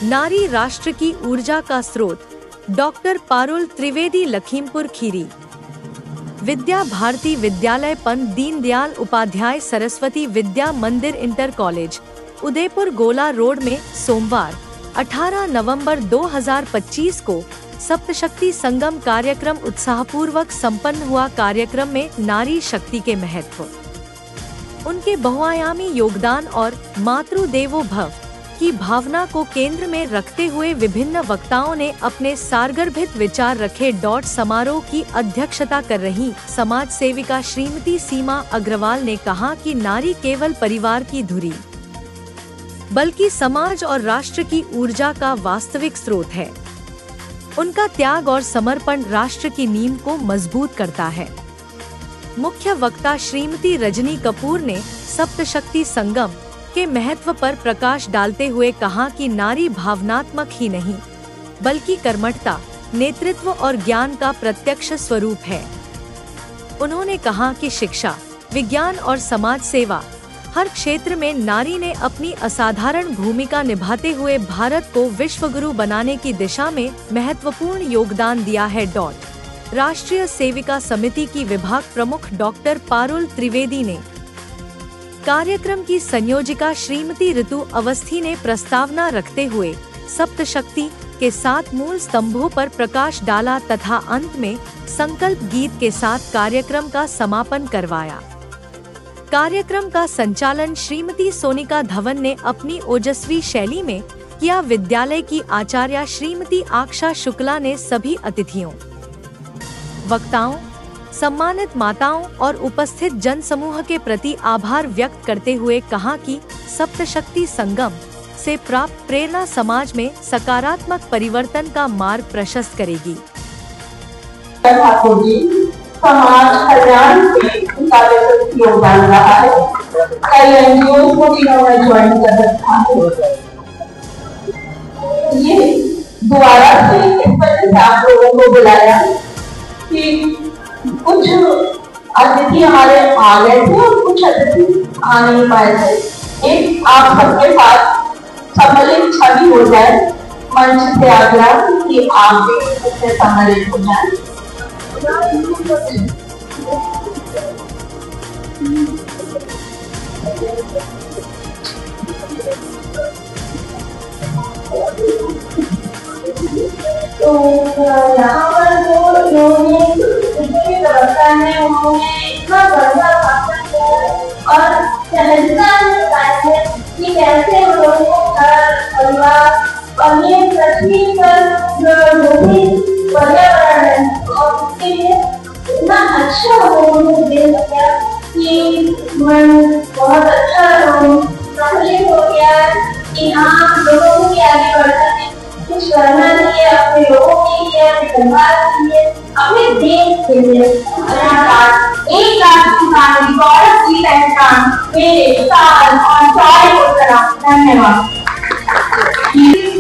नारी राष्ट्र की ऊर्जा का स्रोत, डॉक्टर पारुल त्रिवेदी, लखीमपुर खीरी। विद्या भारती विद्यालय, पंडित दीनदयाल उपाध्याय सरस्वती विद्या मंदिर इंटर कॉलेज, उदयपुर गोला रोड में सोमवार 18 नवंबर 2025 को सप्तशक्ति संगम कार्यक्रम उत्साहपूर्वक संपन्न हुआ। कार्यक्रम में नारी शक्ति के महत्व, उनके बहुआयामी योगदान और मातृ देवो भव की भावना को केंद्र में रखते हुए विभिन्न वक्ताओं ने अपने सारगर्भित विचार रखे। समारोह की अध्यक्षता कर रही समाज सेविका श्रीमती सीमा अग्रवाल ने कहा कि नारी केवल परिवार की धुरी बल्कि समाज और राष्ट्र की ऊर्जा का वास्तविक स्रोत है। उनका त्याग और समर्पण राष्ट्र की नींव को मजबूत करता है। मुख्य वक्ता श्रीमती रजनी कपूर ने सप्तशक्ति संगम के महत्व पर प्रकाश डालते हुए कहा कि नारी भावनात्मक ही नहीं बल्कि कर्मठता, नेतृत्व और ज्ञान का प्रत्यक्ष स्वरूप है। उन्होंने कहा कि शिक्षा, विज्ञान और समाज सेवा हर क्षेत्र में नारी ने अपनी असाधारण भूमिका निभाते हुए भारत को विश्वगुरु बनाने की दिशा में महत्वपूर्ण योगदान दिया है। राष्ट्रीय सेविका समिति की विभाग प्रमुख डॉक्टर पारुल त्रिवेदी ने, कार्यक्रम की संयोजिका श्रीमती ऋतु अवस्थी ने प्रस्तावना रखते हुए सप्तशक्ति के 7 मूल स्तंभों पर प्रकाश डाला तथा अंत में संकल्प गीत के साथ कार्यक्रम का समापन करवाया। कार्यक्रम का संचालन श्रीमती सोनिका धवन ने अपनी ओजस्वी शैली में किया। विद्यालय की आचार्य श्रीमती आक्षा शुक्ला ने सभी अतिथियों, वक्ताओं, सम्मानित माताओं और उपस्थित जन समूह के प्रति आभार व्यक्त करते हुए कहा कि सप्तशक्ति संगम से प्राप्त प्रेरणा समाज में सकारात्मक परिवर्तन का मार्ग प्रशस्त करेगी। समाज कल्याण में योगदान रहा है। कई एनजीओ को इन्होंने ज्वाइन कर रखा है। ये दोबारा से इस वजह से आप लोगों को बुलाया कि कुछ अतिथि हमारे आ गए थे और कुछ अतिथि आ नहीं पाए थे। एक आप सबके साथ सम्मिलित छवि हो जाए, मंच से आग्रह कि आप भी इससे सम्मिलित हो जाए। तो यहाँ पर जो व्यवस्था है उन्होंने इतना बढ़िया भाषण दिया और सहजता से बताया है कि कैसे लोगों को घर परिवार और ये पृथ्वी पर जो भी पर्यावरण है और उसके लिए इतना अच्छा उन्होंने दे सका कि मन बहुत अच्छा प्रफुल्लित हो गया कि हाँ लोगों के आगे बढ़ना है, कुछ करना चाहिए अपने लोगों के लिए, अपने परिवार के लिए, अपने देश के लिए। एक लाख किसान गौरव की पहचान मेरे साल और चाय को करा। धन्यवाद।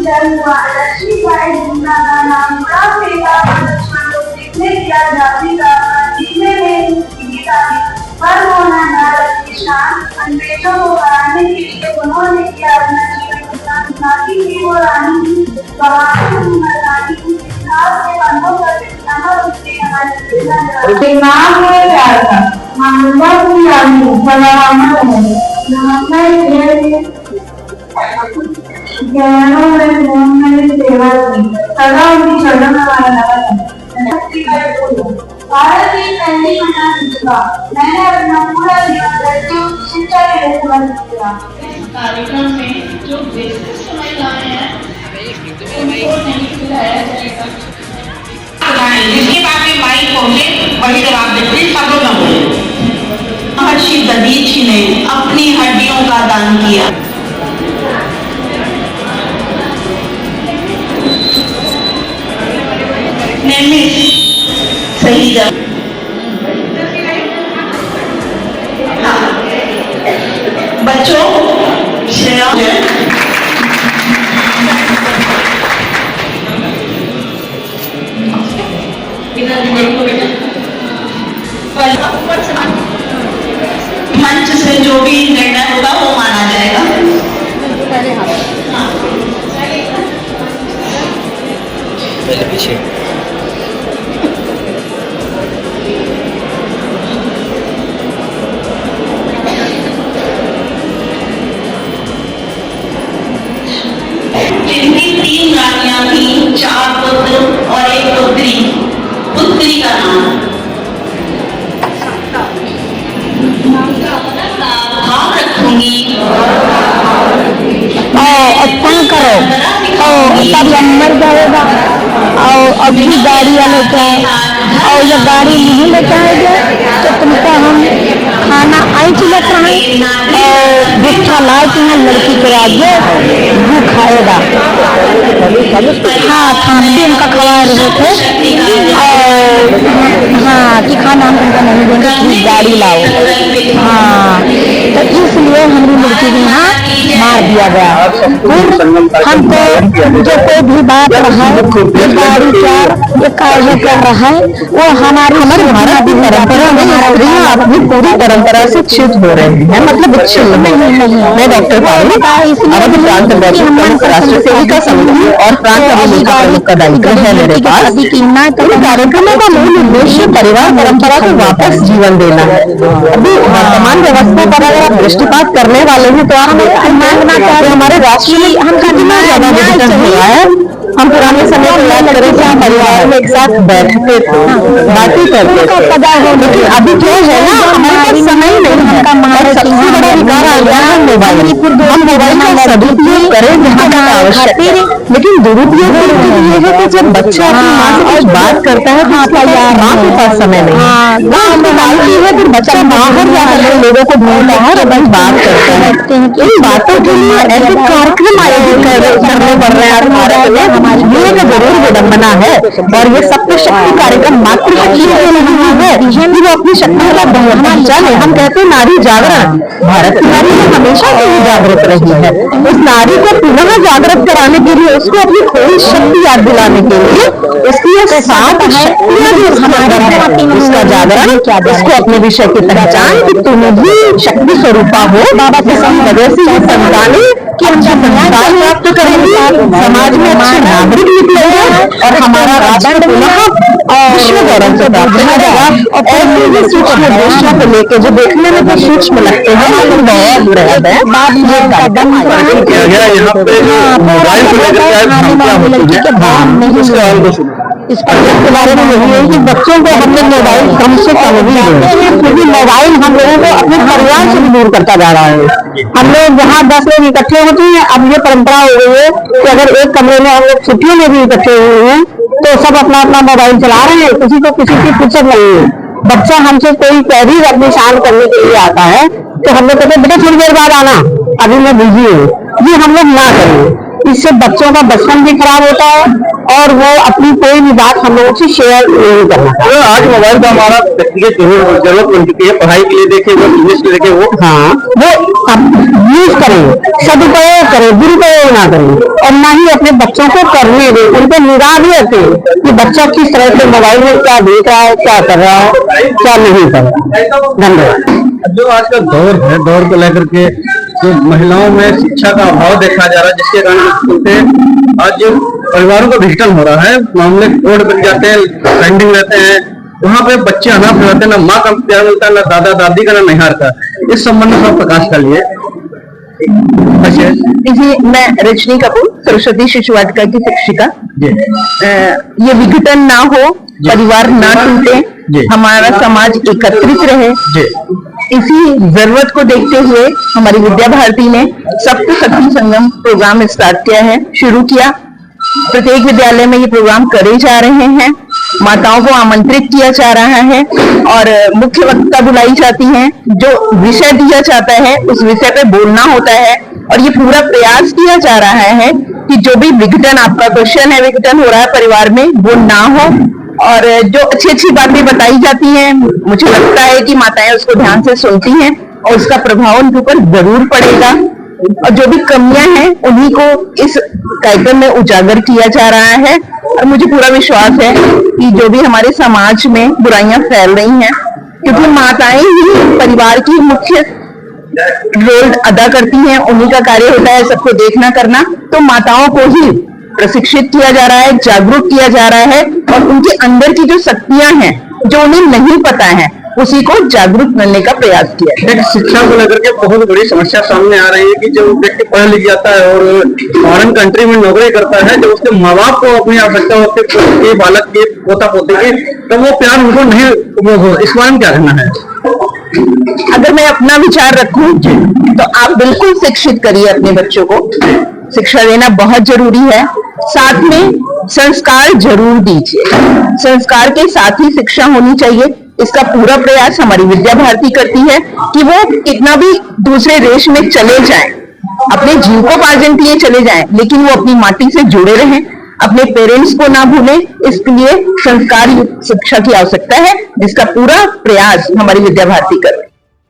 लक्ष्मी बाई जिन्ना का नाम बड़ा सेवा लक्ष्मण को देखने किया जाति का जीने में गीता पर होना नारद की शान अंग्रेजों को हराने के लिए उन्होंने किया अपना जीवन कुर्बान। नाती की वो रानी बहादुर रानी के बंधों का दिखाना उसके हमारे नाम है प्यार का मानवता की रानी बलरामा है। ज्ञानों में मोहन सेवा की सदा उनकी चरण भारत की पहली महिला शिक्षिका। मैंने अपना पूरा जीवन लड़कियों की शिक्षा के लिए समर्पित किया। इस कार्यक्रम में जो विशिष्ट महिलाएं हैं उनको नहीं खिलाया जाएगा। जिसके पास में माइक पहुंचे वही जवाब देते, सब लोग न बोले। महर्षि दधीचि ने अपनी हड्डियों का दान किया। सही जवाब। बच्चों श्रेया मंच से जो भी निर्णय होगा वो माना जाएगा। पीछे। जिनकी 3 रानियां थी, 4 पुत्र और 1 पुत्री। पुत्री का नाम भाव रखूंगी और अच्छा करो और तब मर जाएगा। और अभी गाड़ी लेके आए और जब गाड़ी नहीं लेके आएंगे तो तुमको हम खाना ऐसे लेते हैं और भूखा लाए कि हम लड़की के आगे भूख खाएगा। हाँ, खाना भी उनका खवा रहे थे और हाँ कि खाना हम उनको नहीं देंगे, प्लीज गाड़ी लाओ। हाँ, तो इसलिए हमारी लड़की के यहाँ मार दिया गया। हमको जो कोई भी बात रहा है, गाड़ी चार एक कार्य कर रहा है, वो हमारे भारत की परंपरा में अपनी पूरी परंपरा से च्युत हो रहे हैं। मतलब मैं डॉक्टर राष्ट्र सेविका समिति और प्रांत का दायित्व है मेरे पास। कार्यक्रमों का मूल उद्देश्य परिवार परंपरा को वापस जीवन देना है। अभी वर्तमान व्यवस्था पर अगर आप दृष्टिपात करने वाले हैं तो आप मानना चाहते हमारे राष्ट्र में हम कितना ज्यादा विघटन हुआ है। हम पुराने समय को याद करें कि हम परिवार में एक साथ बैठते थे, बातें करते थे, लेकिन अभी क्या है ना, हमारे पास समय नहीं है। सबसे बड़ा विकार आ गया है मोबाइल। हम मोबाइल का सदुपयोग करें जहाँ तक आवश्यक है, लेकिन दुरुपयोग ये है कि जब बच्चा अपनी माँ से कुछ बात करता है तो उसका माँ के पास समय नहीं है। मोबाइल की है, फिर बच्चा बाहर जाकर लोगों को ढूंढता है और वही बात करता है। इन बातों के लिए ऐसे कार्यक्रम आयोजित करने पड़ रहे हैं हमारे लिए। ये एक जरूर विडम्बना है और ये सत्य शक्ति कार्यक्रम मात्र नहीं है, वो अपनी शक्ति का पहचान है। हम कहते हैं नारी जागरण। भारत की नारी हमेशा से ही जागृत रही है। उस नारी को पुनः जागृत कराने के लिए, उसको अपनी खोई शक्ति याद दिलाने के लिए उसकी ये 7 शक्तियां जो उसके अंदर है, उसका जागरण, उसको अपने विषय की पहचान कि तुम ही शक्ति स्वरूपा हो। बाबा के वजह से ये संतानें कि हम जब संस्कार प्राप्त करेंगे, समाज में अच्छे नागरिक निकलेंगे और हमारा राष्ट्र पुनः विश्व गौरव से प्राप्त करेगा। और ऐसे सूक्ष्म उद्देश्यों को लेकर जो देखने में तो सूक्ष्म लगते हैं, लेकिन बहुत बुरा है। इस प्रोजेक्ट के बारे में यही है कि बच्चों को हम लोग मोबाइल कम से कम भी दें, क्योंकि मोबाइल हम लोगों को अपने परिवार से भी दूर करता जा रहा है। हम लोग जहाँ 10 लोग इकट्ठे होते हैं, अब ये परंपरा हो गई है कि अगर एक कमरे में हम लोग छुट्टियों में भी इकट्ठे हुए हैं तो सब अपना अपना मोबाइल चला रहे हैं, किसी को किसी की फुर्सत नहीं है। बच्चा हमसे कोई क्वेरी अपनी शांत करने के लिए आता है तो हम लोग कहते हैं बेटा थोड़ी देर बाद आना, अभी मैं बिजी हूँ। ये हम लोग ना करें, इससे बच्चों का बचपन भी खराब होता है और वो अपनी कोई भी बात हम लोगों से शेयर नहीं करना। आज मोबाइल का हमारा व्यक्तिगत जरूरत बन चुकी है, पढ़ाई के लिए देखे वो, बिजनेस के लिए देखे वो। हाँ, वो यूज करें, सदुपयोग करें, दुरुपयोग ना करें और ना ही अपने बच्चों को करने दें। उनको निगाह भी रखें कि बच्चा किस तरह से मोबाइल में क्या देख रहा है, क्या कर रहा है, क्या नहीं कर रहा। धन्यवाद। जो आज का दौर है, दौर को लेकर के जो महिलाओं में शिक्षा का अभाव देखा जा रहा है, जिसके कारण आज परिवारों का विघटन हो रहा है। मामले कोर्ट बन जाते हैं, पेंडिंग रहते हैं, वहाँ पे बच्चे अनाथ रहते हैं, ना माँ का प्यार मिलता है, ना दादा दादी का, ना नैहार का। इस संबंध में प्रकाश कर लिए। जी, मैं रजनी कपूर, सरस्वती शिशु वाटिका की शिक्षिका। ये विघटन ना हो, परिवार ना टूटे, हमारा समाज एकत्रित रहे, इसी जरूरत को देखते हुए हमारी विद्या भारती ने सप्त शक्ति संगम प्रोग्राम स्टार्ट किया है, शुरू किया। प्रत्येक विद्यालय में ये प्रोग्राम करे जा रहे हैं, माताओं को आमंत्रित किया जा रहा है और मुख्य वक्ता बुलाई जाती हैं। जो विषय दिया जाता है उस विषय पे बोलना होता है और ये पूरा प्रयास किया जा रहा है कि जो भी विघटन, आपका क्वेश्चन है, विघटन हो रहा है परिवार में, वो ना हो। और जो अच्छी अच्छी बातें बताई जाती हैं, मुझे लगता है कि माताएं उसको ध्यान से सुनती हैं और उसका प्रभाव उनके ऊपर जरूर पड़ेगा। और जो भी कमियां हैं उन्हीं को इस कार्यक्रम में उजागर किया जा रहा है और मुझे पूरा विश्वास है कि जो भी हमारे समाज में बुराइयां फैल रही हैं, क्योंकि माताएं ही परिवार की मुख्य रोल अदा करती हैं, उन्हीं का कार्य होता है सबको देखना करना, तो माताओं को ही प्रशिक्षित किया जा रहा है, जागरूक किया जा रहा है और उनके अंदर की जो शक्तियां हैं जो उन्हें नहीं पता है उसी को जागरूक करने का प्रयास किया है। एक शिक्षा को लेकर के बहुत बड़ी समस्या सामने आ रही है कि जब व्यक्ति पढ़ लिख जाता है और फॉरेन कंट्री में नौकरी करता है, जब उसके माँ बाप को अपनी आवश्यकता होती है बालक के पोता पोती की, तो वो प्यार उनको नहीं, इस बारे में क्या कहना है? अगर मैं अपना विचार रखूं तो आप बिल्कुल शिक्षित करिए अपने बच्चों को, शिक्षा देना बहुत जरूरी है, साथ में संस्कार जरूर दीजिए, संस्कार के साथ ही शिक्षा होनी चाहिए। इसका पूरा प्रयास हमारी विद्या भारती करती है कि वो कितना भी दूसरे देश में चले जाएं, अपने जीविकोपार्जन के लिए चले जाएं, लेकिन वो अपनी माटी से जुड़े रहें, अपने पेरेंट्स को ना भूलें। इसके लिए संस्कार युक्त शिक्षा की आवश्यकता है, जिसका पूरा प्रयास हमारी विद्या भारती कर रही है।